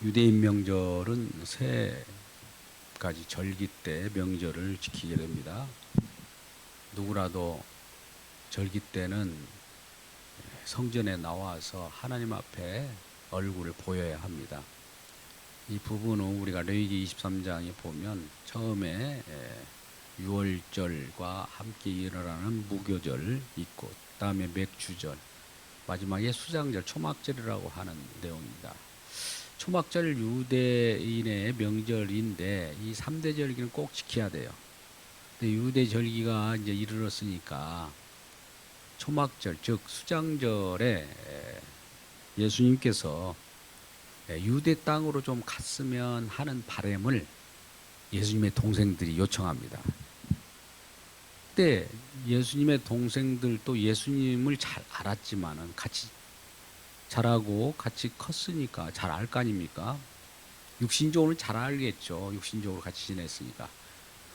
유대인 명절은 세 가지 절기 때 명절을 지키게 됩니다. 누구라도 절기 때는 성전에 나와서 하나님 앞에 얼굴을 보여야 합니다. 이 부분은 우리가 레위기 23장에 보면 처음에 유월절과 함께 일어나는 무교절 있고, 그다음에 맥주절, 마지막에 수장절, 초막절이라고 하는 내용입니다. 초막절 유대인의 명절인데 이 3대 절기는 꼭 지켜야 돼요. 근데 유대 절기가 이제 이르렀으니까 초막절, 즉 수장절에 예수님께서 유대 땅으로 좀 갔으면 하는 바람을 예수님의 동생들이 요청합니다. 그때 예수님의 동생들도 예수님을 잘 알았지만은 같이 자라고 같이 컸으니까 잘 알 거 아닙니까? 육신적으로는 잘 알겠죠. 육신적으로 같이 지냈으니까.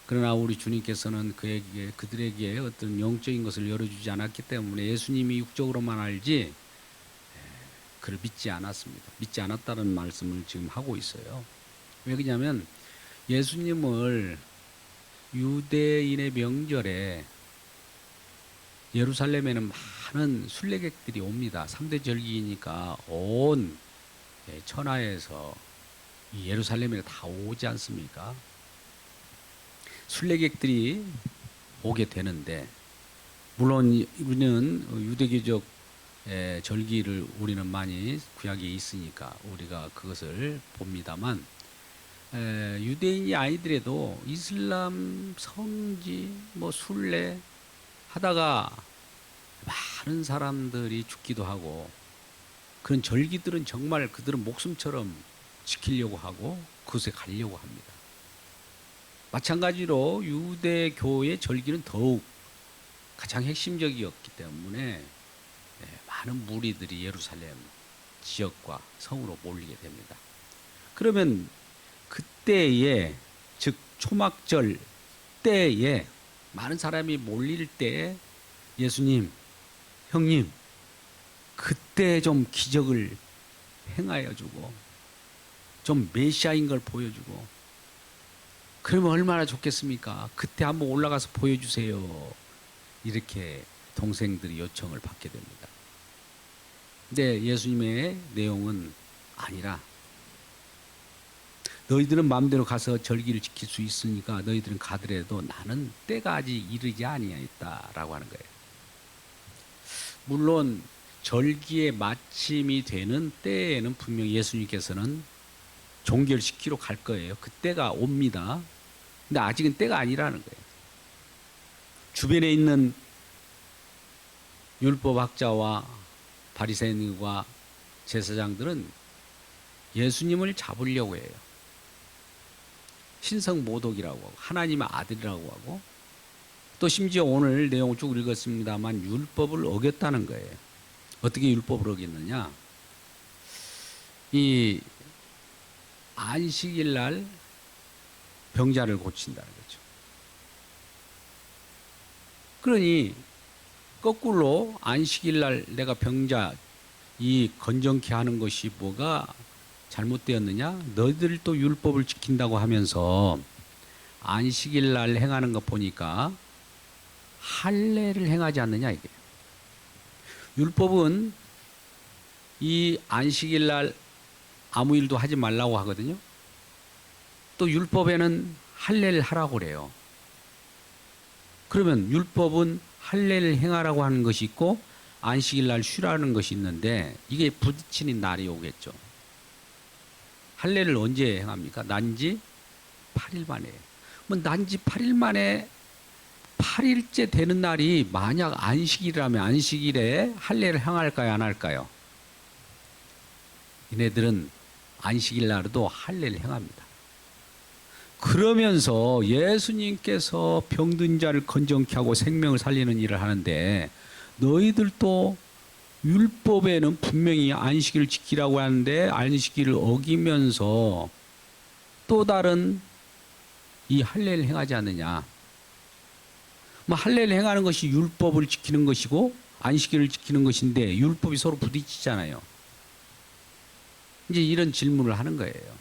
그러나 우리 주님께서는 그들에게 어떤 영적인 것을 열어주지 않았기 때문에 예수님이 육적으로만 알지 그를 믿지 않았습니다. 믿지 않았다는 말씀을 지금 하고 있어요. 왜 그러냐면 예수님을 유대인의 명절에 예루살렘에는 많은 순례객들이 옵니다. 3대 절기니까 온 천하에서 예루살렘에 다 오지 않습니까? 순례객들이 오게 되는데, 물론 우리는 유대교적 절기를 우리는 많이 구약에 있으니까 우리가 그것을 봅니다만, 유대인이 아니더라도 이슬람 성지 순례 하다가 많은 사람들이 죽기도 하고, 그런 절기들은 정말 그들은 목숨처럼 지키려고 하고 그곳에 가려고 합니다. 마찬가지로 유대교의 절기는 더욱 가장 핵심적이었기 때문에 많은 무리들이 예루살렘 지역과 성으로 몰리게 됩니다. 그러면 그때에, 즉 초막절 때에 많은 사람이 몰릴 때 예수님, 형님, 그때 좀 기적을 행하여 주고 좀 메시아인 걸 보여주고, 그러면 얼마나 좋겠습니까? 그때 한번 올라가서 보여주세요. 이렇게 동생들이 요청을 받게 됩니다. 근데 예수님의 내용은 아니라, 너희들은 마음대로 가서 절기를 지킬 수 있으니까 너희들은 가더라도 나는 때가 아직 이르지 아니하였다라고 하는 거예요. 물론 절기의 마침이 되는 때에는 분명히 예수님께서는 종결시키러 갈 거예요. 그때가 옵니다. 근데 아직은 때가 아니라는 거예요. 주변에 있는 율법학자와 바리새인과 제사장들은 예수님을 잡으려고 해요. 신성모독이라고 하고 하나님의 아들이라고 하고, 또 심지어 오늘 내용을 쭉 읽었습니다만 율법을 어겼다는 거예요. 어떻게 율법을 어겼느냐? 이 안식일 날 병자를 고친다는 거죠. 그러니 거꾸로 안식일 날 내가 병자 이 건정케 하는 것이 뭐가 잘못되었느냐? 너희들 또 율법을 지킨다고 하면서 안식일 날 행하는 거 보니까 할례를 행하지 않느냐 이게. 율법은 이 안식일 날 아무 일도 하지 말라고 하거든요. 또 율법에는 할례를 하라고 그래요. 그러면 율법은 할례를 행하라고 하는 것이 있고 안식일 날 쉬라는 것이 있는데, 이게 부딪히는 날이 오겠죠. 할례를 언제 행합니까? 난지 8일 만에. 난지 8일 만에 8일째 되는 날이 만약 안식일이라면 안식일에 할례를 행할까요, 안 할까요? 얘네들은 안식일 날에도 할례를 행합니다. 그러면서 예수님께서 병든 자를 건정케 하고 생명을 살리는 일을 하는데, 너희들도 율법에는 분명히 안식일을 지키라고 하는데 안식일을 어기면서 또 다른 이 할례를 행하지 않느냐. 할례를 행하는 것이 율법을 지키는 것이고 안식일을 지키는 것인데 율법이 서로 부딪히잖아요. 이제 이런 질문을 하는 거예요.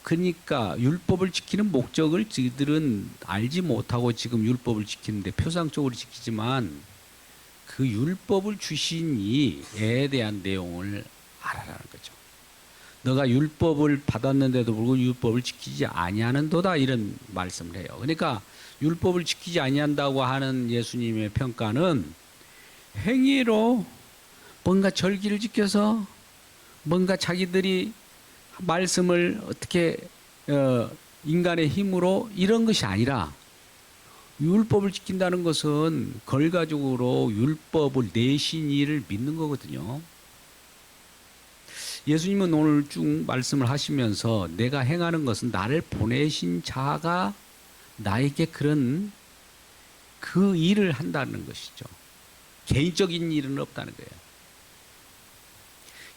그러니까 율법을 지키는 목적을 저희들은 알지 못하고 지금 율법을 지키는데 표상적으로 지키지만 그 율법을 주신 이에 대한 내용을 알아라는 거죠. 너가 율법을 받았는데도 불구하고 율법을 지키지 아니하는도다 이런 말씀을 해요. 그러니까 율법을 지키지 아니한다고 하는 예수님의 평가는 행위로 뭔가 절기를 지켜서 뭔가 자기들이 말씀을 어떻게 인간의 힘으로 이런 것이 아니라 율법을 지킨다는 것은 결과적으로 율법을 내신 이를 믿는 거거든요. 예수님은 오늘 쭉 말씀을 하시면서 내가 행하는 것은 나를 보내신 자가 나에게 그런 그 일을 한다는 것이죠. 개인적인 일은 없다는 거예요.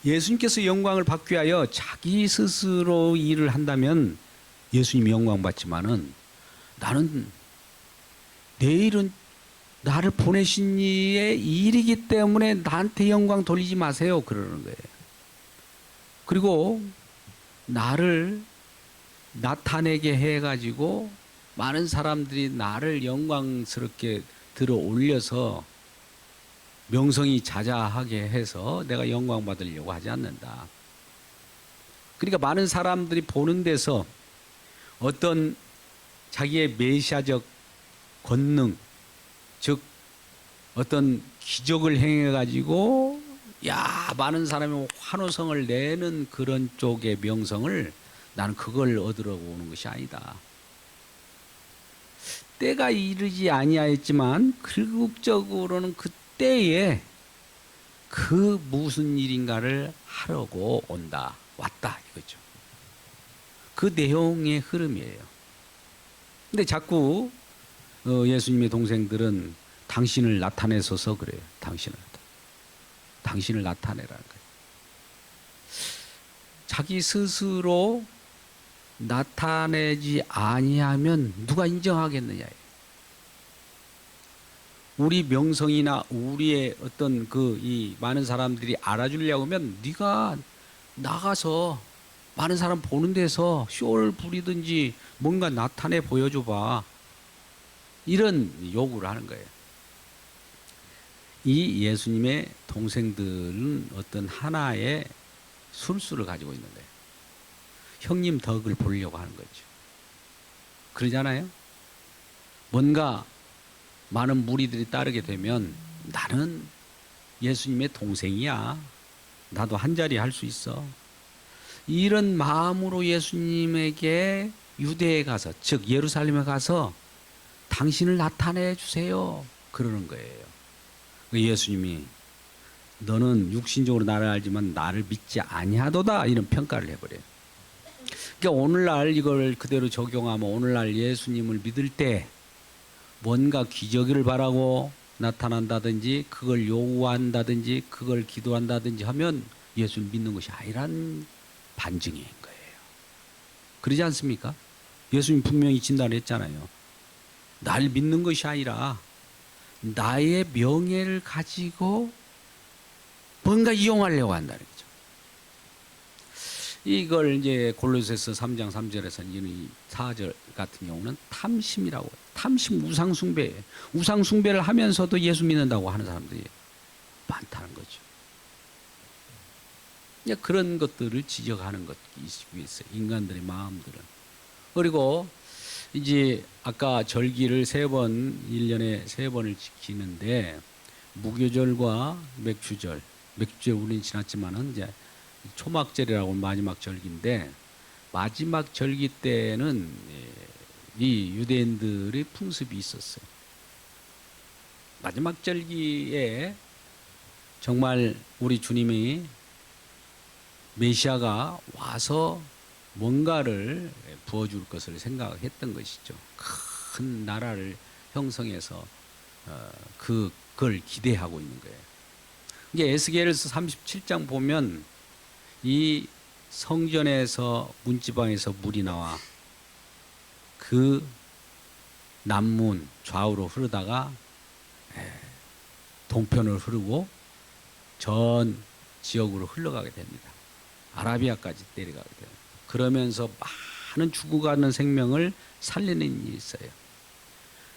예수님께서 영광을 받기 위하여 자기 스스로 일을 한다면 예수님이 영광 받지만은 나는 내 일은 나를 보내신 이의 일이기 때문에 나한테 영광 돌리지 마세요. 그러는 거예요. 그리고 나를 나타내게 해가지고 많은 사람들이 나를 영광스럽게 들어 올려서 명성이 자자하게 해서 내가 영광 받으려고 하지 않는다. 그러니까 많은 사람들이 보는 데서 어떤 자기의 메시아적 권능, 즉 어떤 기적을 행해가지고 많은 사람이 환호성을 내는 그런 쪽의 명성을 나는 그걸 얻으려고 오는 것이 아니다. 때가 이르지 아니하였지만 궁극적으로는 그 때에 그 무슨 일인가를 하려고 왔다 이거죠. 그 내용의 흐름이에요. 근데 자꾸 예수님의 동생들은 당신을 나타내소서 그래요. 당신을 나타내라는 거예요. 자기 스스로 나타내지 아니하면 누가 인정하겠느냐. 우리 명성이나 우리의 어떤 이 많은 사람들이 알아주려고 하면 네가 나가서 많은 사람 보는 데서 쇼를 부리든지 뭔가 나타내 보여줘봐. 이런 요구를 하는 거예요. 이 예수님의 동생들은 어떤 하나의 술수를 가지고 있는 거예요. 형님 덕을 보려고 하는 거죠. 그러잖아요. 뭔가 많은 무리들이 따르게 되면 나는 예수님의 동생이야. 나도 한 자리 할 수 있어. 이런 마음으로 예수님에게 유대에 가서, 즉 예루살렘에 가서 당신을 나타내 주세요. 그러는 거예요. 예수님이 너는 육신적으로 나를 알지만 나를 믿지 아니하도다 이런 평가를 해버려요. 그러니까 오늘날 이걸 그대로 적용하면 오늘날 예수님을 믿을 때 뭔가 기적을 바라고 나타난다든지 그걸 요구한다든지 그걸 기도한다든지 하면 예수를 믿는 것이 아니란 반증인 거예요. 그러지 않습니까? 예수님 분명히 진단했잖아요. 날 믿는 것이 아니라 나의 명예를 가지고 뭔가 이용하려고 한다는 거죠. 이걸 이제 골로새서 3장 3절에서 이 4절 같은 경우는 탐심이라고 해요. 탐심 우상숭배예요. 우상숭배를 하면서도 예수 믿는다고 하는 사람들이 많다는 거죠. 그런 것들을 지적하는 것이 있어요. 인간들의 마음들은. 그리고 이제 아까 절기를 1년에 3번을 지키는데 무교절과 맥주절 우리는 지났지만은 이제 초막절이라고 마지막 절기인데 마지막 절기 때는 이 유대인들의 풍습이 있었어요. 마지막 절기에 정말 우리 주님이 메시아가 와서 뭔가를 부어줄 것을 생각했던 것이죠. 큰 나라를 형성해서 그걸 기대하고 있는 거예요. 이게 에스겔서 37장 보면 이 성전에서 문지방에서 물이 나와 그 남문 좌우로 흐르다가 동편을 흐르고 전 지역으로 흘러가게 됩니다. 아라비아까지 내려가게 돼요. 그러면서 많은 죽어가는 생명을 살리는 일이 있어요.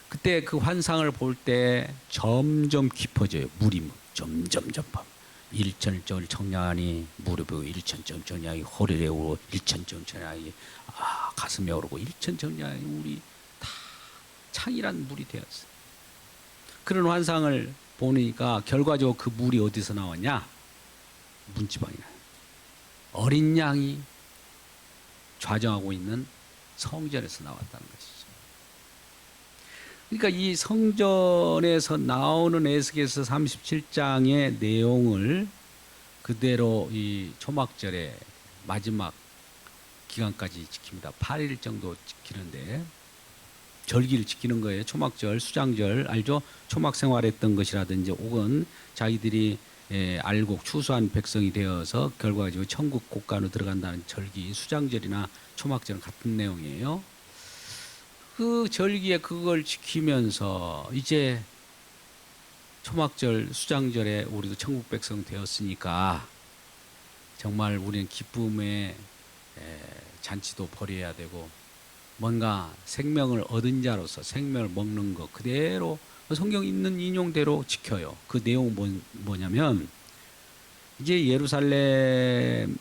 그때 그 환상을 볼 때 점점 깊어져요. 물이 점점 1천절 청량하니 무릎에 1천점 청량이 허리에 오르고 1천점 청량이 가슴에 오르고 1천 청량이 물이 다 창이란 물이 되었어요. 그런 환상을 보니까 결과적으로 그 물이 어디서 나왔냐? 문지방이 나요. 어린 양이 좌정하고 있는 성전에서 나왔다는 것이죠. 그러니까 이 성전에서 나오는 에스겔서 37장의 내용을 그대로 이 초막절의 마지막 기간까지 지킵니다. 8일 정도 지키는데 절기를 지키는 거예요. 초막절, 수장절 알죠? 초막 생활했던 것이라든지 혹은 자기들이 알고 추수한 백성이 되어서 결과적으로 천국 국가로 들어간다는 절기, 수장절이나 초막절은 같은 내용이에요. 그 절기에 그걸 지키면서 이제 초막절, 수장절에 우리도 천국 백성 되었으니까 정말 우리는 기쁨의 잔치도 벌여야 되고 뭔가 생명을 얻은 자로서 생명을 먹는 것 그대로 성경 있는 인용대로 지켜요. 그 내용은 뭐냐면 이제 예루살렘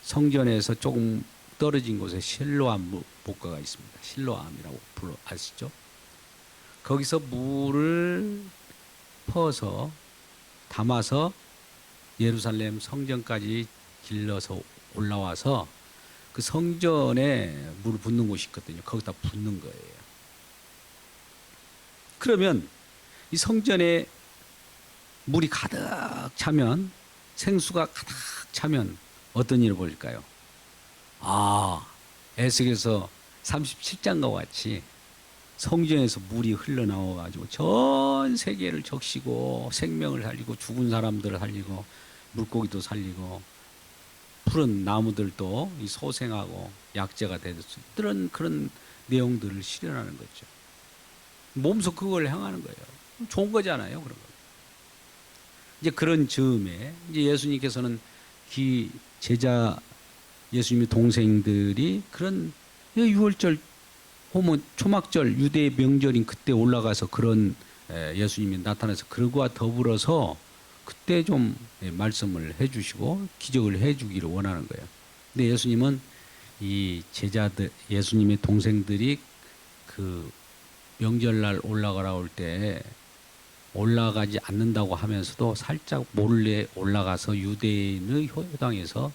성전에서 조금 떨어진 곳에 실로암 목가가 있습니다. 실로암이라고 아시죠? 거기서 물을 퍼서 담아서 예루살렘 성전까지 길러서 올라와서 그 성전에 물을 붓는 곳이 있거든요. 거기다 붓는 거예요. 그러면 이 성전에 물이 가득 차면 생수가 가득 차면 어떤 일을 벌일까요? 에스겔서 37장과 같이 성전에서 물이 흘러나와가지고 전 세계를 적시고 생명을 살리고 죽은 사람들을 살리고 물고기도 살리고 푸른 나무들도 소생하고 약재가 되는 그런 내용들을 실현하는 거죠. 몸소 그걸 향하는 거예요. 좋은 거잖아요, 그런 거. 이제 그런 즈음에 이제 예수님께서는 제자 예수님의 동생들이 그런 6월절 혹은 초막절 유대의 명절인 그때 올라가서 그런 예수님이 나타나서 그러고와 더불어서 그때 좀 말씀을 해주시고 기적을 해주기를 원하는 거예요. 근데 예수님은 이 제자들 예수님의 동생들이 그 명절날 올라가라 올 때 올라가지 않는다고 하면서도 살짝 몰래 올라가서 유대인의 회당에서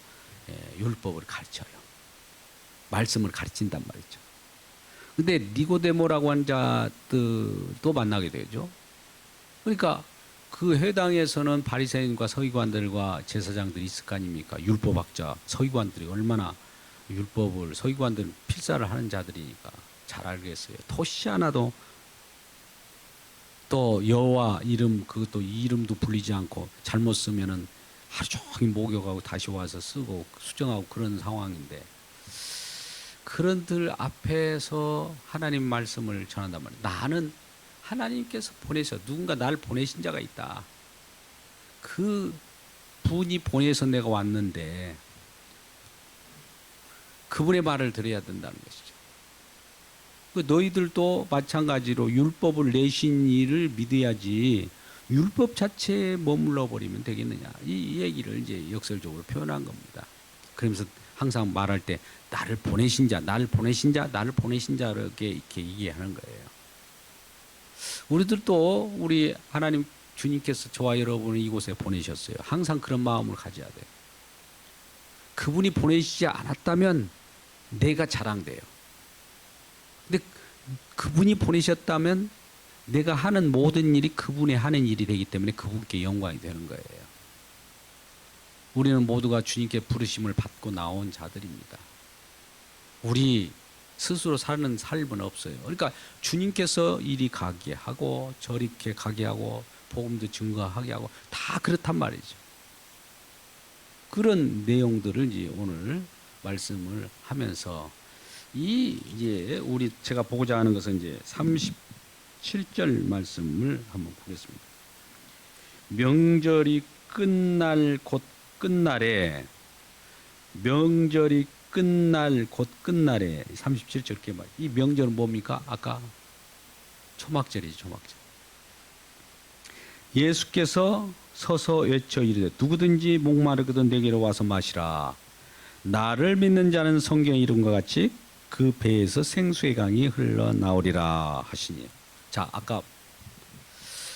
율법을 가르쳐요. 말씀을 가르친단 말이죠. 근데 니고데모라고 하는 자들도 만나게 되죠. 그러니까 그 회당에서는 바리새인과 서기관들과 제사장들이 있을 거 아닙니까? 율법학자, 서기관들이 얼마나 율법을 서기관들은 필사를 하는 자들이니까 잘 알겠어요. 토시 하나도 또 여호와 이름 그것도 이름도 불리지 않고 잘못 쓰면은 하루 종일 목욕하고 다시 와서 쓰고 수정하고 그런 상황인데 그런들 앞에서 하나님 말씀을 전한단 말이에요. 나는 하나님께서 보내셔 누군가 나를 보내신 자가 있다. 그 분이 보내서 내가 왔는데 그분의 말을 들어야 된다는 것이죠. 너희들도 마찬가지로 율법을 내신 이를 믿어야지 율법 자체에 머물러 버리면 되겠느냐. 이 얘기를 이제 역설적으로 표현한 겁니다. 그러면서 항상 말할 때 나를 보내신 자, 나를 보내신 자, 나를 보내신 자 이렇게 얘기하는 거예요. 우리들도 우리 하나님 주님께서 저와 여러분을 이곳에 보내셨어요. 항상 그런 마음을 가져야 돼요. 그분이 보내시지 않았다면 내가 자랑돼요. 근데 그분이 보내셨다면 내가 하는 모든 일이 그분이 하는 일이 되기 때문에 그분께 영광이 되는 거예요. 우리는 모두가 주님께 부르심을 받고 나온 자들입니다. 우리 스스로 사는 삶은 없어요. 그러니까 주님께서 이리 가게 하고 저렇게 가게 하고 복음도 증거하게 하고 다 그렇단 말이죠. 그런 내용들을 이제 오늘 말씀을 하면서 이제 우리 제가 보고자 하는 것은 이제 37절 말씀을 한번 보겠습니다. 명절이 끝날 곧 끝날에 명절이 끝날 곧 끝날에 37절 이렇게 말. 이 명절은 뭡니까? 아까 초막절이죠, 초막절. 예수께서 서서 외쳐 이르되 누구든지 목마르거든 내게로 와서 마시라. 나를 믿는 자는 성경에 이룬 것 같이 그 배에서 생수의 강이 흘러나오리라 하시니. 자, 아까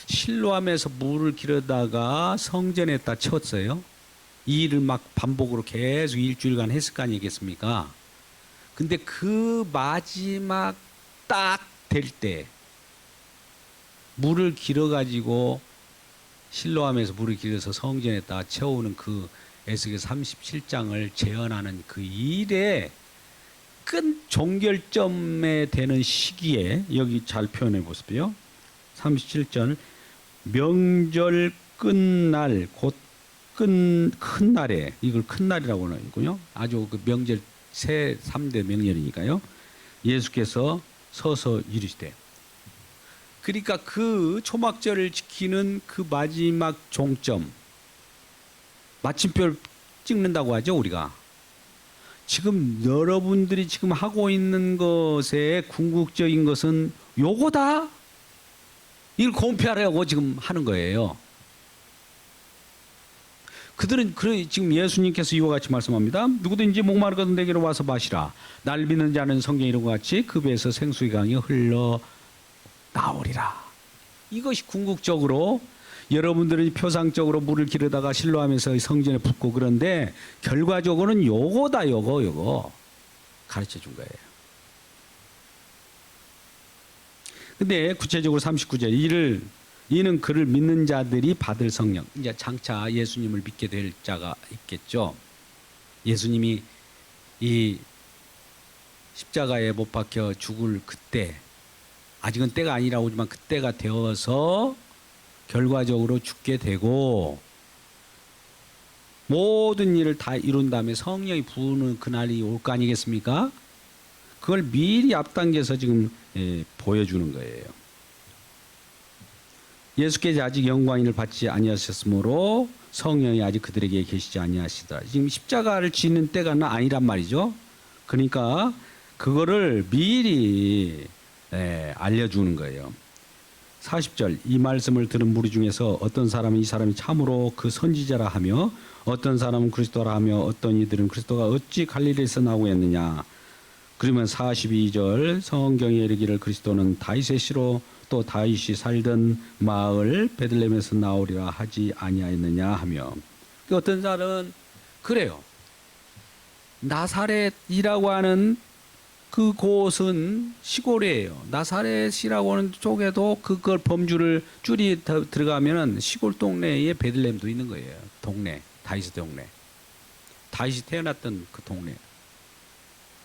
실로암에서 물을 기르다가 성전에다 채웠어요. 이 일을 막 반복으로 계속 일주일간 했을 거 아니겠습니까? 근데 그 마지막 딱 될 때 물을 길어가지고 실로암에서 물을 길어서 성전에다 채우는 그 에스겔 37장을 재현하는 그 일의 끝 종결점에 되는 시기에 여기 잘 표현해 보세요. 37절 명절 끝날 곧 큰 날에 이걸 큰 날이라고 하는군요. 아주 그 명절 새 3대 명절이니까요. 예수께서 서서 이르시되 그러니까 그 초막절을 지키는 그 마지막 종점 마침표를 찍는다고 하죠, 우리가. 지금 여러분들이 지금 하고 있는 것의 궁극적인 것은 요거다. 이걸 공표하려고 지금 하는 거예요. 그들은 지금 예수님께서 이와 같이 말씀합니다. 누구든지 목마르거든 내게로 와서 마시라. 날 믿는 자는 성경에 이런 것 같이 그 배에서 생수의 강이 흘러 나오리라. 이것이 궁극적으로 여러분들이 표상적으로 물을 기르다가 실로암에서 성전에 붓고 그런데 결과적으로는 요거다 요거 가르쳐 준 거예요. 근데 구체적으로 39절 이는 그를 믿는 자들이 받을 성령. 이제 장차 예수님을 믿게 될 자가 있겠죠. 예수님이 이 십자가에 못 박혀 죽을 그때 아직은 때가 아니라고 하지만 그때가 되어서 결과적으로 죽게 되고 모든 일을 다 이룬 다음에 성령이 부으는 그날이 올 거 아니겠습니까? 그걸 미리 앞당겨서 지금 보여주는 거예요. 예수께서 아직 영광을 받지 아니하셨으므로 성령이 아직 그들에게 계시지 아니하시다. 지금 십자가를 지는 때가 아니란 말이죠. 그러니까 그거를 미리 알려주는 거예요. 40절 이 말씀을 들은 무리 중에서 어떤 사람은 이 사람이 참으로 그 선지자라 하며 어떤 사람은 그리스도라 하며 어떤 이들은 그리스도가 어찌 갈릴리에서 나오고 했느냐. 그러면 42절 성경에 이르기를 그리스도는 다윗의 씨로 또 다윗이 살던 마을 베들레헴에서 나오리라 하지 아니하였느냐 하며 어떤 사람은 그래요. 나사렛이라고 하는 그 곳은 시골이에요. 나사렛이라고 하는 쪽에도 그걸 범주를 줄이 들어가면은 시골 동네에 베들레헴도 있는 거예요. 동네, 다윗의 동네. 다윗이 태어났던 그 동네.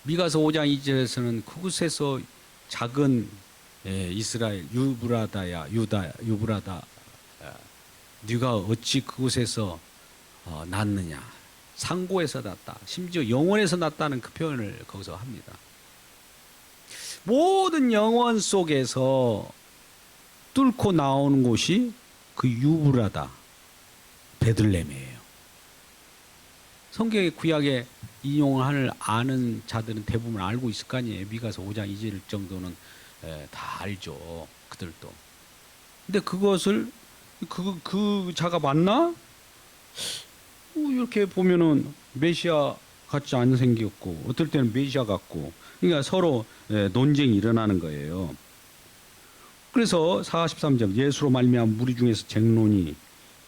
미가서 5장 2절에서는 그곳에서 작은 이스라엘 유브라다야 유브라다 네가 어찌 그곳에서 낳느냐. 상고에서 낳았다. 심지어 영원에서 낳았다는 그 표현을 거기서 합니다. 모든 영원 속에서 뚫고 나오는 곳이 그 유브라다 베들레헴이에요. 성경의 구약에 인용을 아는 자들은 대부분 알고 있을 거 아니에요. 미가서 5장 2절 정도는 다 알죠. 그들도. 근데 그것을 그 자가 맞나? 이렇게 보면은 메시아 같지 않은 생겼고 어떨 때는 메시아 같고 그러니까 서로 논쟁이 일어나는 거예요. 그래서 43절 예수로 말미암아 무리 중에서 쟁론이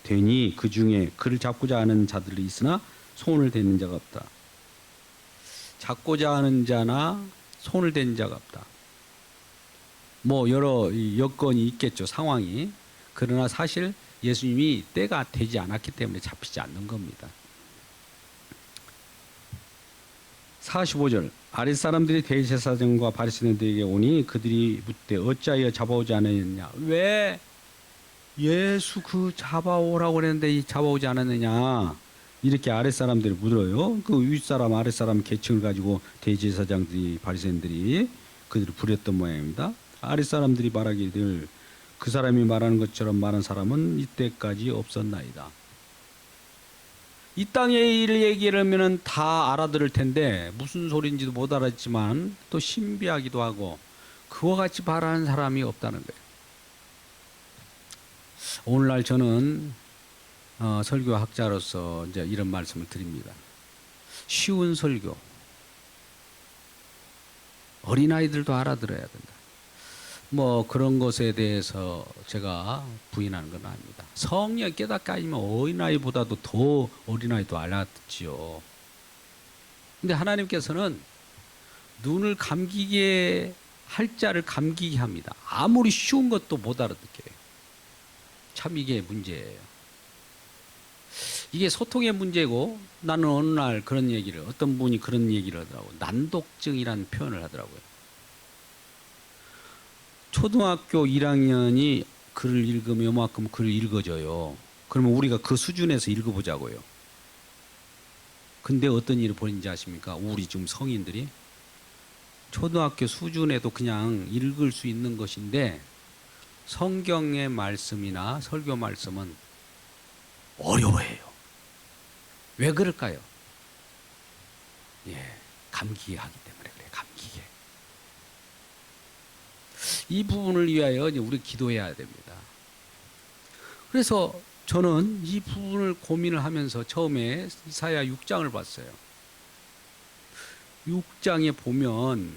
되니 그 중에 그를 잡고자 하는 자들이 있으나 손을 대는 자가 없다. 잡고자 하는 자나 손을 대는 자가 없다. 뭐 여러 여건이 있겠죠. 상황이. 그러나 사실 예수님이 때가 되지 않았기 때문에 잡히지 않는 겁니다. 45절 아랫사람들이 대제사장과 바리새인들에게 오니 그들이 묻되 어찌하여 잡아오지 않았느냐. 왜 예수 그 잡아오라고 그랬는데 잡아오지 않았느냐. 이렇게 아랫사람들이 물어요. 그 윗사람 아랫사람 계층을 가지고 대제사장들이 바리새인들이 그들을 부렸던 모양입니다. 아랫사람들이 말하기를 그 사람이 말하는 것처럼 말한 사람은 이때까지 없었나이다. 이 땅의 일을 얘기를 하면은 다 알아들을 텐데 무슨 소리인지도 못 알았지만 또 신비하기도 하고 그와 같이 바라는 사람이 없다는 거예요. 오늘날 저는 설교학자로서 이제 이런 말씀을 드립니다. 쉬운 설교, 어린아이들도 알아들어야 된다. 뭐 그런 것에 대해서 제가 부인하는 건 아닙니다. 성령 깨닫게 하면 어린아이보다도 더 어린아이도 알아듣지요. 근데 하나님께서는 눈을 감기게 할 자를 감기게 합니다. 아무리 쉬운 것도 못 알아듣게 해요. 참 이게 문제예요. 이게 소통의 문제고, 나는 어느 날 그런 얘기를, 어떤 분이 그런 얘기를 하더라고요. 난독증이라는 표현을 하더라고요. 초등학교 1학년이 글을 읽으면 요만큼 글을 읽어줘요. 그러면 우리가 그 수준에서 읽어보자고요. 근데 어떤 일이 벌어진지 아십니까? 우리 지금 성인들이 초등학교 수준에도 그냥 읽을 수 있는 것인데 성경의 말씀이나 설교 말씀은 어려워해요. 왜 그럴까요? 예, 감기게 하기 때문에 그래요. 감기게. 이 부분을 위하여 이제 우리 기도해야 됩니다. 그래서 저는 이 부분을 고민을 하면서 처음에 이사야 6장을 봤어요. 6장에 보면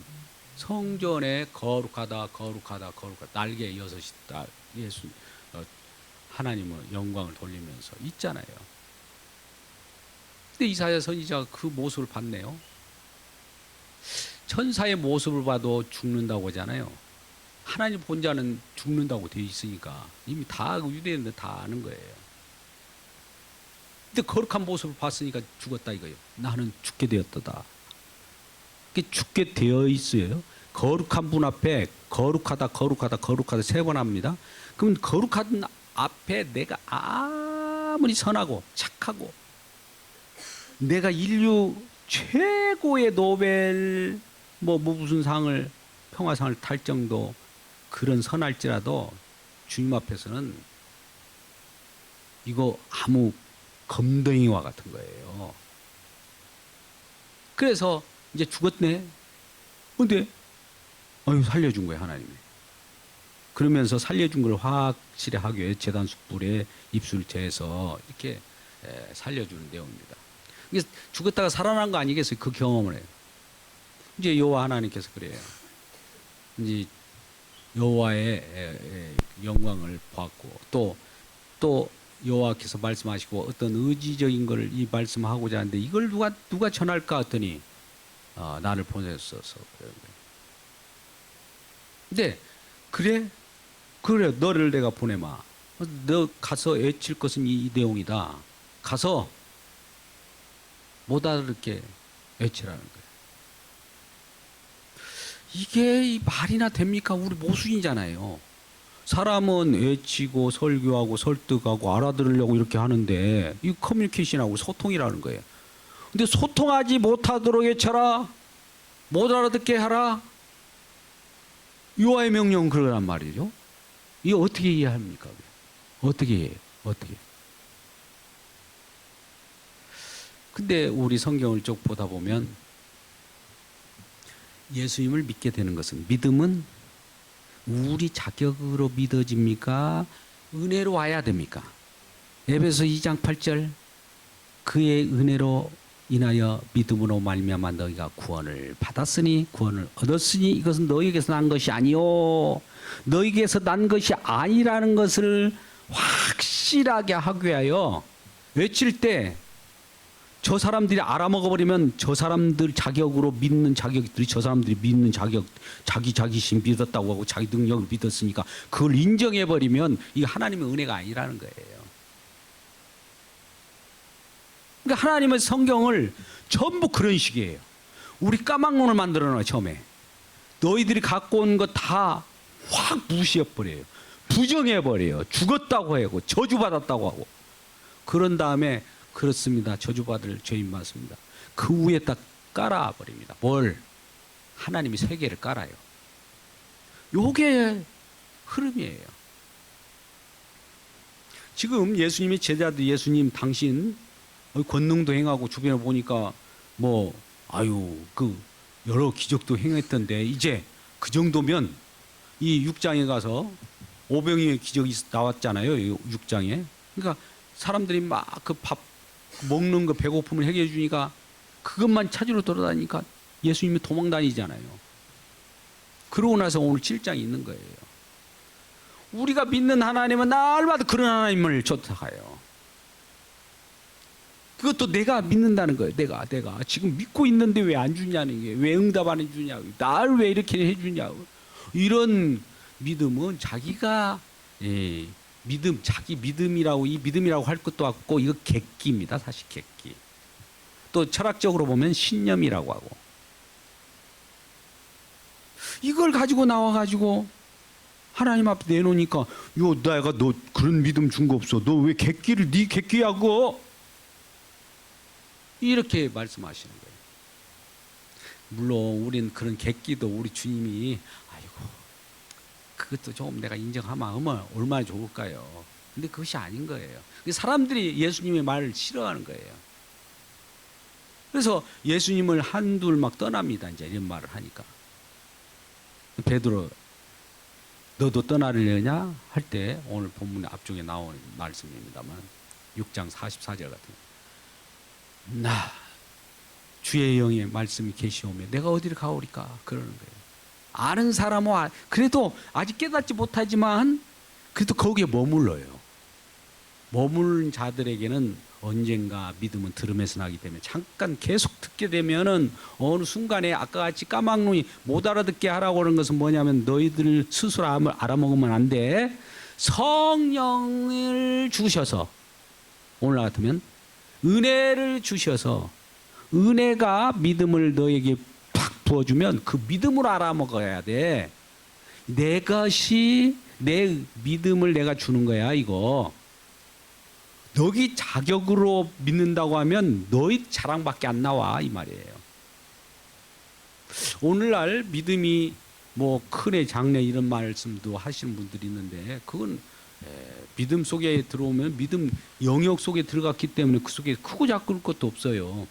성전에 거룩하다, 거룩하다, 거룩하다, 날개 여섯이 예수 하나님의 영광을 돌리면서 있잖아요. 근데 이사야 선지자가 그 모습을 봤네요. 천사의 모습을 봐도 죽는다고 하잖아요. 하나님 본자는 죽는다고 되어 있으니까 이미 다 유대인들 다 아는 거예요. 근데 거룩한 모습을 봤으니까 죽었다 이거예요. 나는 죽게 되었다. 죽게 되어 있어요. 거룩한 분 앞에 거룩하다, 거룩하다, 거룩하다 3번 합니다. 그럼 거룩한 앞에 내가 아무리 선하고 착하고 내가 인류 최고의 노벨 뭐 무슨 상을 평화상을 탈 정도 그런 선할지라도 주님 앞에서는 이거 아무 검덩이와 같은 거예요. 그래서 이제 죽었네. 근데 살려준 거예요, 하나님이. 그러면서 살려준 걸 확실히 하기 위해 제단 숯불에 입술 재서 이렇게 살려주는 내용입니다. 이게 죽었다가 살아난 거 아니겠어요? 그 경험을 해요. 이제 여호와 하나님께서 그래요. 이제 여호와의 영광을 보았고 또 여호와께서 말씀하시고 어떤 의지적인 걸 이 말씀하고자 하는데 이걸 누가 전할까 했더니 나를 보냈어서 그런 거예요. 근데 그래 너를 내가 보내마. 너 가서 외칠 것은 이 내용이다. 가서 못 알아듣게 외치라는 거예요. 이게 이 말이나 됩니까? 우리 모순이잖아요. 사람은 외치고 설교하고 설득하고 알아들으려고 이렇게 하는데 이 커뮤니케이션하고 소통이라는 거예요. 근데 소통하지 못하도록 외쳐라. 못 알아듣게 하라. 여호와의 명령은 그러란 말이죠. 이거 어떻게 이해합니까? 어떻게 해요? 어떻게? 근데 우리 성경을 쭉 보다 보면 예수님을 믿게 되는 것은 믿음은 우리 자격으로 믿어집니까? 은혜로 와야 됩니까? 에베소 2장 8절 그의 은혜로 인하여 믿음으로 말미암아 너희가 구원을 받았으니 구원을 얻었으니 이것은 너희에게서 난 것이 아니요 너희에게서 난 것이 아니라는 것을 확실하게 하기 위하여 외칠 때 저 사람들이 알아먹어버리면 저 사람들 자격으로 믿는 자격들이 저 사람들이 믿는 자격 자기신 믿었다고 하고 자기 능력을 믿었으니까 그걸 인정해버리면 이게 하나님의 은혜가 아니라는 거예요. 그러니까 하나님의 성경을 전부 그런 식이에요. 우리 까막눈을 만들어놔 처음에. 너희들이 갖고 온 거 다 확 무시해버려요. 부정해버려요. 죽었다고 하고 저주받았다고 하고. 그런 다음에 그렇습니다. 저주받을 죄인 맞습니다. 그 위에 딱 깔아버립니다. 뭘? 하나님이 세계를 깔아요. 요게 흐름이에요. 지금 예수님이 제자들 예수님 당신 권능도 행하고 주변에 보니까 뭐 아유 그 여러 기적도 행했던데 이제 그 정도면 이 6장에 가서 오병이의 기적이 나왔잖아요. 6장에. 그러니까 사람들이 막 그 밥 먹는 거 배고픔을 해결해 주니까 그것만 찾으러 돌아다니니까 예수님이 도망 다니잖아요. 그러고 나서 오늘 7장이 있는 거예요. 우리가 믿는 하나님은 날마다 그런 하나님을 쫓아가요. 그것도 내가 믿는다는 거예요. 내가 지금 믿고 있는데 왜 안 주냐는 게, 왜 응답 안 해주냐, 날 왜 이렇게 해주냐, 이런 믿음은 자기가 자기 믿음이라고, 이 믿음이라고 할 것도 없고 이거 객기입니다. 사실 객기. 또 철학적으로 보면 신념이라고 하고, 이걸 가지고 나와가지고 하나님 앞에 내놓으니까 내가 너 그런 믿음 준 거 없어. 너 왜 객기를 네 객기하고 이렇게 말씀하시는 거예요. 물론 우린 그런 객기도 우리 주님이 아이고 그것도 좀 내가 인정하면 얼마나 좋을까요. 근데 그것이 아닌 거예요. 사람들이 예수님의 말을 싫어하는 거예요. 그래서 예수님을 한둘 막 떠납니다. 이제 이런 말을 하니까. 베드로 너도 떠나려냐 할 때 오늘 본문 앞쪽에 나오는 말씀입니다만 6장 44절 같은 거. 나 주의 영의 말씀이 계시오며 내가 어디를 가오리까 그러는 거예요. 아는 사람은 그래도 아직 깨닫지 못하지만 그래도 거기에 머물러요. 머무른 자들에게는 언젠가 믿음은 들음에서 나기 때문에 잠깐 계속 듣게 되면은 어느 순간에 아까 같이 까막눈이 못 알아듣게 하라고 하는 것은 뭐냐면 너희들 스스로 알아먹으면 안 돼. 성령을 주셔서 오늘 같으면 은혜를 주셔서 은혜가 믿음을 너에게 팍 부어주면 그 믿음으로 알아먹어야 돼. 내 것이 내 믿음을 내가 주는 거야 이거. 너희 자격으로 믿는다고 하면 너희 자랑밖에 안 나와 이 말이에요. 오늘날 믿음이 뭐 큰애 장래 이런 말씀도 하시는 분들이 있는데 그건 믿음 속에 들어오면 믿음 영역 속에 들어갔기 때문에 그 속에 크고 작을 것도 없어요.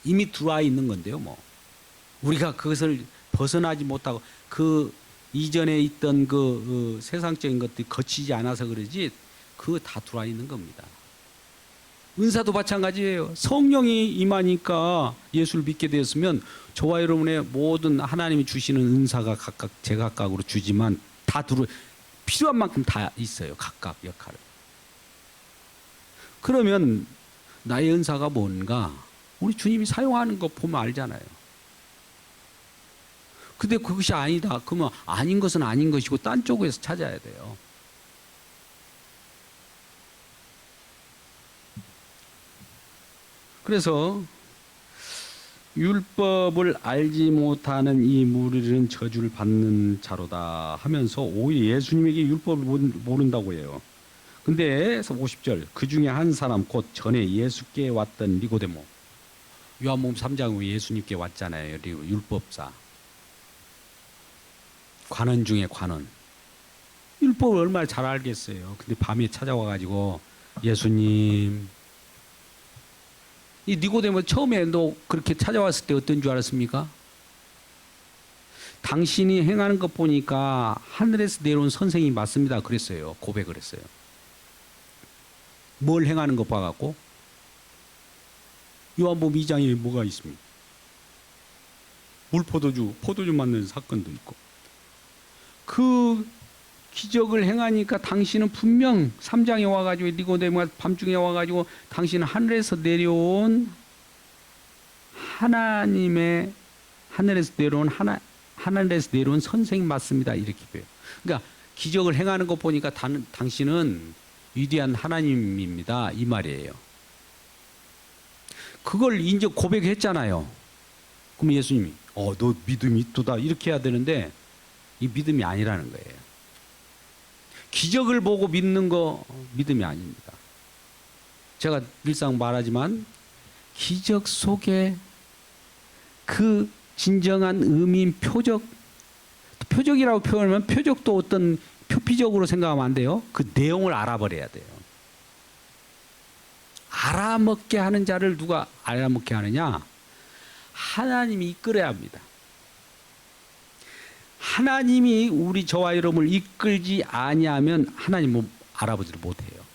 이미 들어와 있는 건데요. 뭐 우리가 그것을 벗어나지 못하고 그 이전에 있던 그 세상적인 것들이 거치지 않아서 그러지 그거 다 들어와 있는 겁니다. 은사도 마찬가지예요. 성령이 임하니까 예수를 믿게 되었으면 저와 여러분의 모든 하나님이 주시는 은사가 각각 제각각으로 주지만 다 필요한 만큼 다 있어요. 각각 역할을. 그러면 나의 은사가 뭔가 우리 주님이 사용하는 거 보면 알잖아요. 근데 그것이 아니다. 그러면 아닌 것은 아닌 것이고 딴 쪽에서 찾아야 돼요. 그래서 율법을 알지 못하는 이 무리는 저주를 받는 자로다 하면서 오히려 예수님에게 율법을 모른다고 해요. 근데 50절 그 중에 한 사람 곧 전에 예수께 왔던 니고데모, 요한복음 3장에 예수님께 왔잖아요. 율법사 관원 중에 관원. 율법을 얼마나 잘 알겠어요. 근데 밤에 찾아와가지고 예수님, 이 니고데모 처음에 너 그렇게 찾아왔을 때 어떤 줄 알았습니까? 당신이 행하는 것 보니까 하늘에서 내려온 선생이 맞습니다. 그랬어요. 고백을 했어요. 뭘 행하는 것 봐갖고? 요한복음 2장에 뭐가 있습니까? 물포도주, 포도주 맞는 사건도 있고. 그 기적을 행하니까 당신은 분명 3장에 와가지고 니고데모가 밤중에 와가지고 당신은 하늘에서 내려온 하늘에서 내려온 선생님 맞습니다. 이렇게 배워요. 그러니까 기적을 행하는 거 보니까 당신은 위대한 하나님입니다. 이 말이에요. 그걸 이제 고백했잖아요. 그럼 예수님이 너 믿음이 있도다 이렇게 해야 되는데 이 믿음이 아니라는 거예요. 기적을 보고 믿는 거 믿음이 아닙니다. 제가 늘상 말하지만 기적 속에 그 진정한 의미인 표적이라고 표현하면 표적도 어떤 표피적으로 생각하면 안 돼요. 그 내용을 알아버려야 돼요. 알아먹게 하는 자를 누가 알아먹게 하느냐? 하나님이 이끌어야 합니다. 하나님이 우리 저와 여러분을 이끌지 아니하면 하나님은 알아보지를 못해요.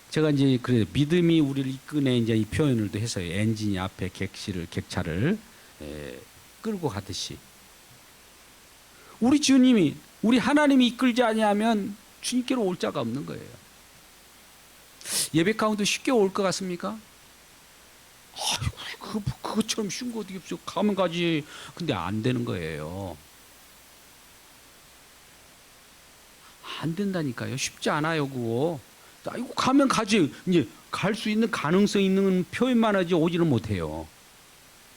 제가 이제 그래 믿음이 우리를 이끄네 이제 이 표현을 또 해서요. 엔진이 앞에 객차를 끌고 가듯이 우리 주님이 우리 하나님이 이끌지 아니하면 주님께로 올 자가 없는 거예요. 예배 가운데 쉽게 올 것 같습니까? 아이고, 그것처럼 쉬운 거 어디 없어. 가면 가지. 근데 안 되는 거예요. 안 된다니까요. 쉽지 않아요, 그거. 아이고, 가면 가지. 이제 갈 수 있는 가능성 있는 표현만 하지 오지는 못해요.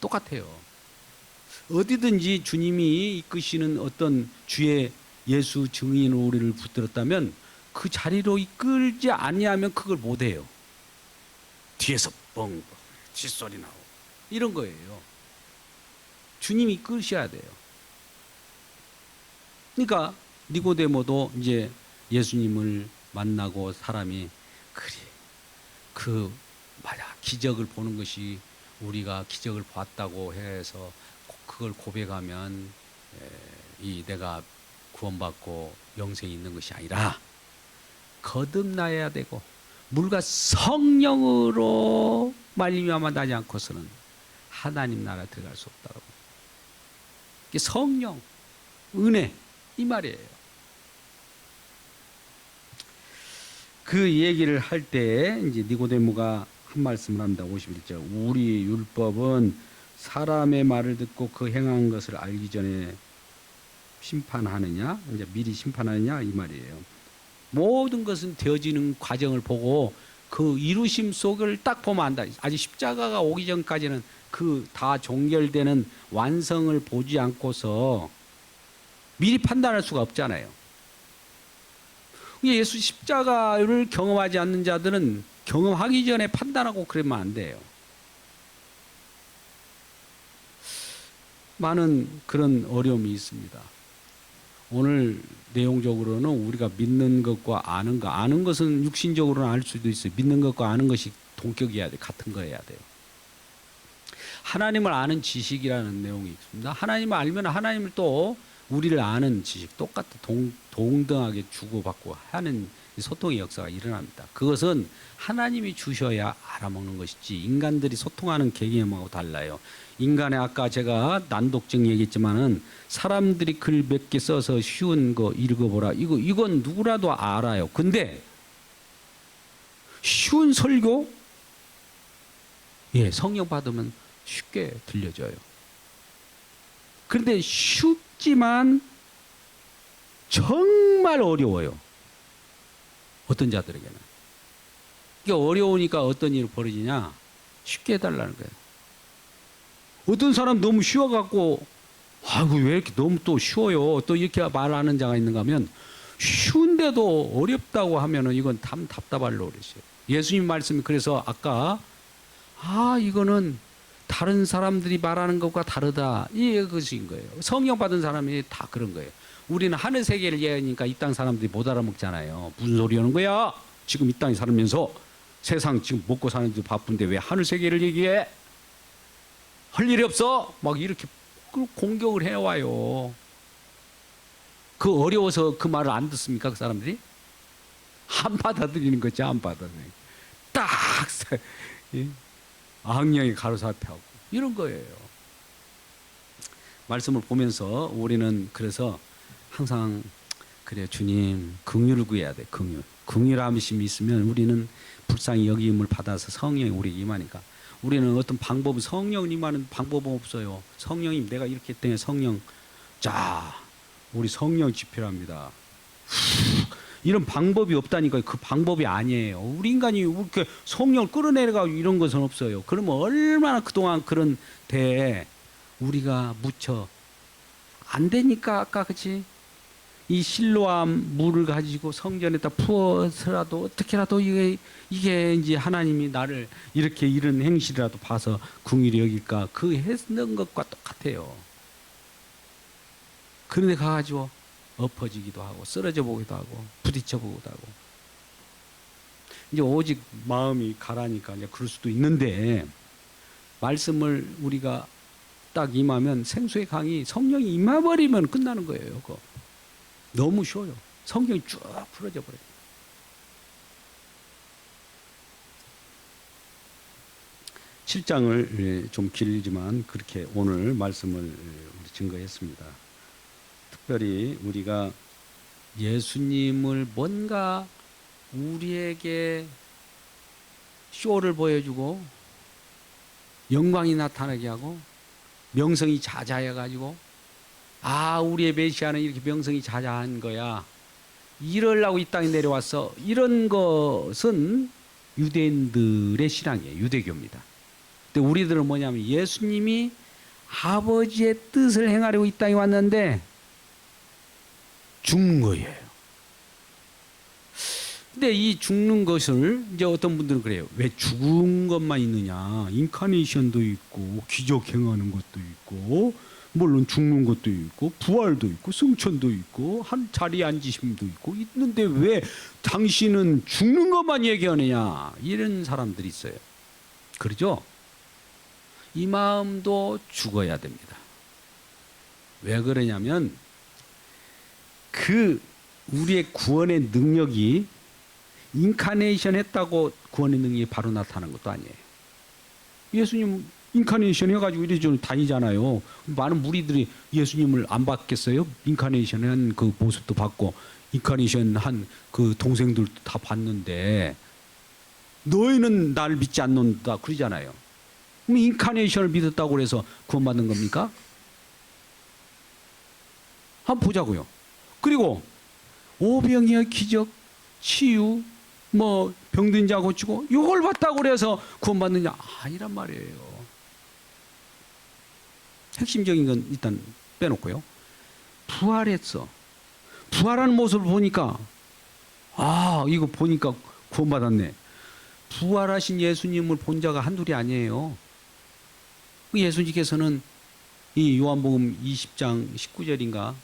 똑같아요. 어디든지 주님이 이끄시는 어떤 주의 예수 증인으로 우리를 붙들었다면 그 자리로 이끌지 아니하면 그걸 못해요. 뒤에서 뻥뻥 칫소리 나오고 이런 거예요. 주님이 이끄셔야 돼요. 그러니까 니고데모도 이제 예수님을 만나고 사람이 그래 맞아 기적을 보는 것이 우리가 기적을 봤다고 해서 그걸 고백하면 내가 구원받고 영생이 있는 것이 아니라 거듭나야 되고 물과 성령으로 말미암아 나지 않고서는 하나님 나라 들어갈 수 없다고. 이게 성령, 은혜 이 말이에요. 그 얘기를 할 때 이제 니고데모가 한 말씀을 합니다. 51절. 우리 율법은 사람의 말을 듣고 그 행한 것을 알기 전에 심판하느냐, 이제 미리 심판하느냐 이 말이에요. 모든 것은 되어지는 과정을 보고 그 이루심 속을 딱 보면 안다. 아직 십자가가 오기 전까지는 그 다 종결되는 완성을 보지 않고서 미리 판단할 수가 없잖아요. 예수 십자가를 경험하지 않는 자들은 경험하기 전에 판단하고 그러면 안 돼요. 많은 그런 어려움이 있습니다. 오늘 내용적으로는 우리가 믿는 것과 아는 것은 육신적으로는 알 수도 있어요. 믿는 것과 아는 것이 동격이어야 돼. 같은 거여야 돼요. 하나님을 아는 지식이라는 내용이 있습니다. 하나님을 알면 하나님을 또 우리를 아는 지식 똑같이 동등하게 주고받고 하는 소통의 역사가 일어납니다. 그것은 하나님이 주셔야 알아먹는 것이지 인간들이 소통하는 개념하고 달라요. 인간의 아까 제가 난독증 얘기했지만은 사람들이 글 몇 개 써서 쉬운 거 읽어보라. 이건 누구라도 알아요. 근데 쉬운 설교? 예, 성령 받으면 쉽게 들려져요. 그런데 쉽지만 정말 어려워요. 어떤 자들에게는. 이게 어려우니까 어떤 일이 벌어지냐? 쉽게 해달라는 거예요. 어떤 사람 너무 쉬워갖고 아이고 왜 이렇게 너무 또 쉬워요? 또 이렇게 말하는 자가 있는가 하면 쉬운데도 어렵다고 하면은 이건 답답하려고 그랬어요. 예수님 말씀이 그래서 아까 이거는 다른 사람들이 말하는 것과 다르다. 이것인 거예요. 성령 받은 사람이 다 그런 거예요. 우리는 하늘 세계를 얘기하니까 이 땅 사람들이 못 알아먹잖아요. 무슨 소리 하는 거야? 지금 이 땅에 살면서 세상 지금 먹고 사는데도 바쁜데 왜 하늘 세계를 얘기해? 할 일이 없어? 막 이렇게 공격을 해와요. 그 어려워서 그 말을 안 듣습니까? 그 사람들이? 안 받아들이는 거지, 안 받아들이는. 딱 악령이 가로사패하고 이런 거예요. 말씀을 보면서 우리는 그래서 항상 그래 주님 긍휼을 구해야 돼. 긍휼함이심이 있으면 우리는 불쌍히 여김을 받아서 성령이 우리에게 임하니까 우리는 어떤 방법은 성령이 임하는 방법은 없어요. 성령님 내가 이렇게 했더니 성령 자 우리 성령 집회랍니다. 이런 방법이 없다니까요. 그 방법이 아니에요. 우리 인간이 이렇게 성령을 끌어내려가지고 이런 것은 없어요. 그러면 얼마나 그동안 그런 데에 우리가 묻혀 안 되니까 아까 그치? 이 실로암 물을 가지고 성전에다 부어서라도 어떻게라도 이게 이제 하나님이 나를 이렇게 이런 행실이라도 봐서 궁일이 여길까 그 했는 것과 똑같아요. 그런데 가가지고 엎어지기도 하고 쓰러져 보기도 하고 부딪혀 보기도 하고 이제 오직 마음이 가라니까 이제 그럴 수도 있는데, 말씀을 우리가 딱 임하면 생수의 강이 성령이 임해버리면 끝나는 거예요. 그거. 너무 쉬워요. 성경이 쭉 풀어져 버려요. 칠 장을 좀 길지만 그렇게 오늘 말씀을 증거했습니다. 특별히 우리가 예수님을 뭔가 우리에게 쇼를 보여주고 영광이 나타나게 하고 명성이 자자해가지고 우리의 메시아는 이렇게 명성이 자자한 거야. 이러려고 이 땅에 내려왔어. 이런 것은 유대인들의 신앙이에요. 유대교입니다. 근데 우리들은 뭐냐면 예수님이 아버지의 뜻을 행하려고 이 땅에 왔는데 죽는 거예요. 근데 이 죽는 것을 이제 어떤 분들은 그래요. 왜 죽은 것만 있느냐. 인카네이션도 있고 기적 행하는 것도 있고 물론 죽는 것도 있고 부활도 있고 승천도 있고 한 자리에 앉으심도 있고 있는데 왜 당신은 죽는 것만 얘기하느냐. 이런 사람들이 있어요. 그러죠? 이 마음도 죽어야 됩니다. 왜 그러냐면 그 우리의 구원의 능력이 인카네이션 했다고 구원의 능력이 바로 나타나는 것도 아니에요. 예수님 인카네이션 해가지고 이래저래 다니잖아요. 많은 무리들이 예수님을 안 봤겠어요? 인카네이션 한 그 모습도 봤고 인카네이션 한 그 동생들도 다 봤는데 너희는 나를 믿지 않는다 그러잖아요. 그럼 인카네이션을 믿었다고 그래서 구원받는 겁니까? 한번 보자고요. 그리고 오병이어 기적, 치유, 뭐 병든 자 고치고 이걸 봤다고 그래서 구원받느냐? 아니란 말이에요. 핵심적인 건 일단 빼놓고요. 부활했어. 부활하는 모습을 보니까 이거 보니까 구원받았네. 부활하신 예수님을 본 자가 한둘이 아니에요. 예수님께서는 이 요한복음 20장 19절인가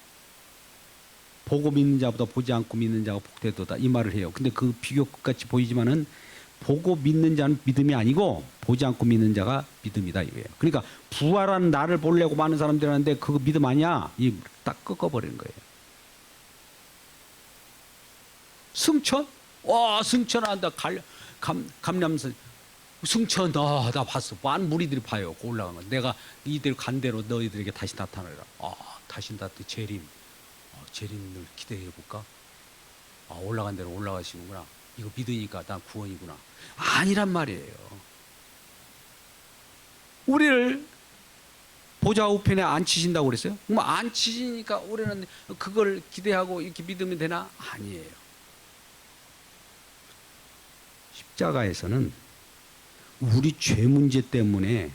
보고 믿는 자보다 보지 않고 믿는 자가 복되도다 이 말을 해요. 근데 그 비교 같이 보이지만은 보고 믿는 자는 믿음이 아니고 보지 않고 믿는 자가 믿음이다 이거예요. 그러니까 부활한 나를 보려고 많은 사람들이 하는데 그거 믿음 아니야? 이 딱 꺾어버리는 거예요. 승천? 승천한다. 감람선 승천 나 봤어. 많은 무리들이 봐요. 올라간 거. 내가 이대로 간 대로 너희들에게 다시 나타나라. 다시 나타나 재림. 재림을 기대해 볼까? 올라간 대로 올라가시는구나. 이거 믿으니까 난 구원이구나. 아니란 말이에요. 우리를 보좌 우편에 앉히신다고 그랬어요? 앉히시니까 우리는 그걸 기대하고 이렇게 믿으면 되나? 아니에요. 십자가에서는 우리 죄 문제 때문에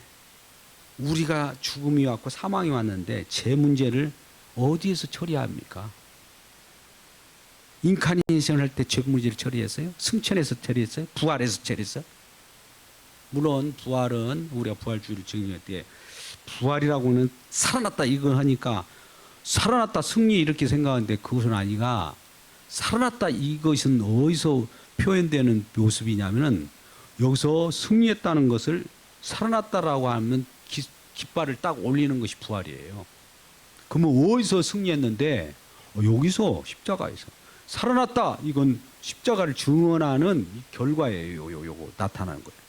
우리가 죽음이 왔고 사망이 왔는데 죄 문제를 어디에서 처리합니까? 인카네이션 할 때 죄 문제를 처리했어요? 승천에서 처리했어요? 부활에서 처리했어요? 물론 부활은 우리가 부활주의를 증명할 때 부활이라고는 살아났다 이거 하니까 살아났다 승리 이렇게 생각하는데 그것은 아니가 살아났다 이것은 어디서 표현되는 모습이냐면은 여기서 승리했다는 것을 살아났다라고 하면 깃발을 딱 올리는 것이 부활이에요. 그러면 어디서 승리했는데 여기서 십자가에서 살아났다 이건 십자가를 증언하는 결과예요. 요거 나타나는 거예요.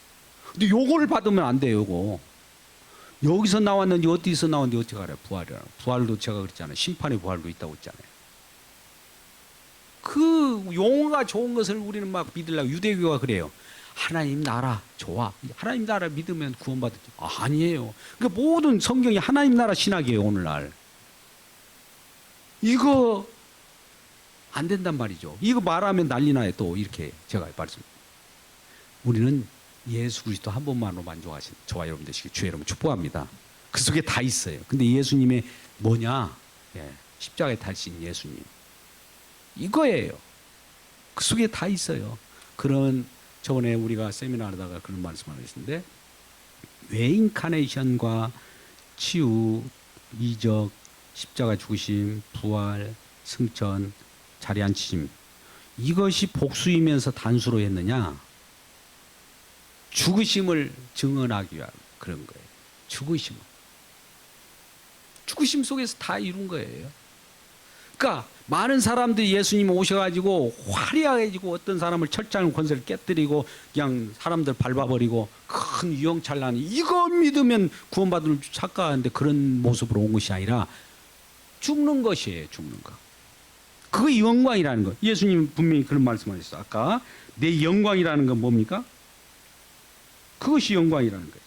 근데 요거를 받으면 안 돼요. 요거 여기서 나왔는지 어디서 나왔는지 어떻게 알아요? 부활이라는 부활도 제가 그랬잖아요. 심판의 부활도 있다고 했잖아요. 그 용어가 좋은 것을 우리는 막 믿으려고 유대교가 그래요. 하나님 나라 좋아. 하나님 나라 믿으면 구원받았지. 아니에요. 그러니까 모든 성경이 하나님 나라 신학이에요. 오늘날. 이거 안 된단 말이죠. 이거 말하면 난리 나요. 또 이렇게 제가 말씀. 우리는 예수 그리스도 한 번만으로 만족하신 저와 여러분 되시길 주의 이름으로 축복합니다. 그 속에 다 있어요. 근데 예수님의 뭐냐? 십자가에 달신 예수님. 이거예요. 그 속에 다 있어요. 그런 저번에 우리가 세미나 하다가 그런 말씀을 하셨는데 왜 인카네이션과 치유, 이적, 십자가 죽으심, 부활, 승천, 자리 앉히심 이것이 복수이면서 단수로 했느냐? 죽으심을 증언하기 위한 그런 거예요. 죽으심 속에서 다 이룬 거예요. 그러니까 많은 사람들이 예수님 오셔가지고 화려해지고 어떤 사람을 철장 권세를 깨뜨리고 그냥 사람들 밟아버리고 큰 유형찬란히 이거 믿으면 구원받을 줄 착각하는데 그런 모습으로 온 것이 아니라 죽는 것이에요. 죽는 거. 그게 영광이라는 거. 예수님 분명히 그런 말씀하셨어요. 아까 내 영광이라는 건 뭡니까? 그것이 영광이라는 거죠.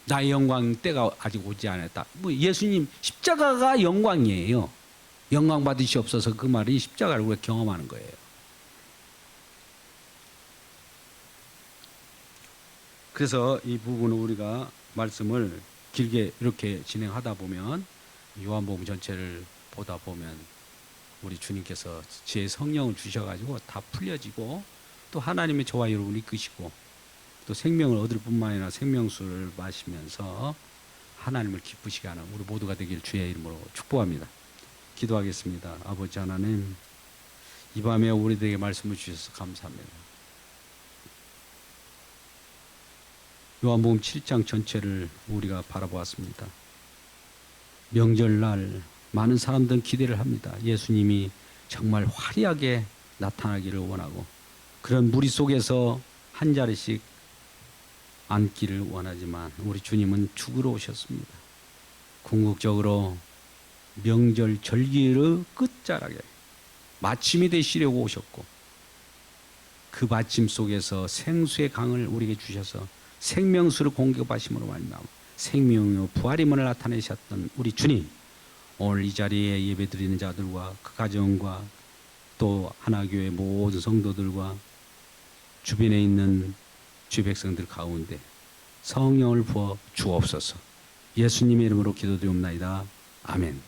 나의 영광 때가 아직 오지 않았다. 뭐 예수님 십자가가 영광이에요. 영광 받으시옵소서 그 말이 십자가를 우리가 경험하는 거예요. 그래서 이 부분은 우리가 말씀을 길게 이렇게 진행하다 보면 요한복음 전체를 보다 보면 우리 주님께서 제 성령을 주셔가지고 다 풀려지고 또 하나님의 저와 여러분을 이끄시고 또 생명을 얻을 뿐만 아니라 생명수를 마시면서 하나님을 기쁘시게 하는 우리 모두가 되길 주의 이름으로 축복합니다. 기도하겠습니다. 아버지 하나님, 이 밤에 우리들에게 말씀을 주셔서 감사합니다. 요한복음 7장 전체를 우리가 바라보았습니다. 명절날 많은 사람들은 기대를 합니다. 예수님이 정말 화려하게 나타나기를 원하고 그런 무리 속에서 한 자리씩 앉기를 원하지만 우리 주님은 죽으러 오셨습니다. 궁극적으로 명절 절기의 끝자락에 마침이 되시려고 오셨고 그 마침 속에서 생수의 강을 우리에게 주셔서 생명수를 공급하심으로 말미암아 생명의 부활임을 나타내셨던 우리 주님, 오늘 이 자리에 예배드리는 자들과 그 가정과 또 하나교회 모든 성도들과 주변에 있는 주 백성들 가운데 성령을 부어 주옵소서. 예수님의 이름으로 기도드리옵나이다. 아멘.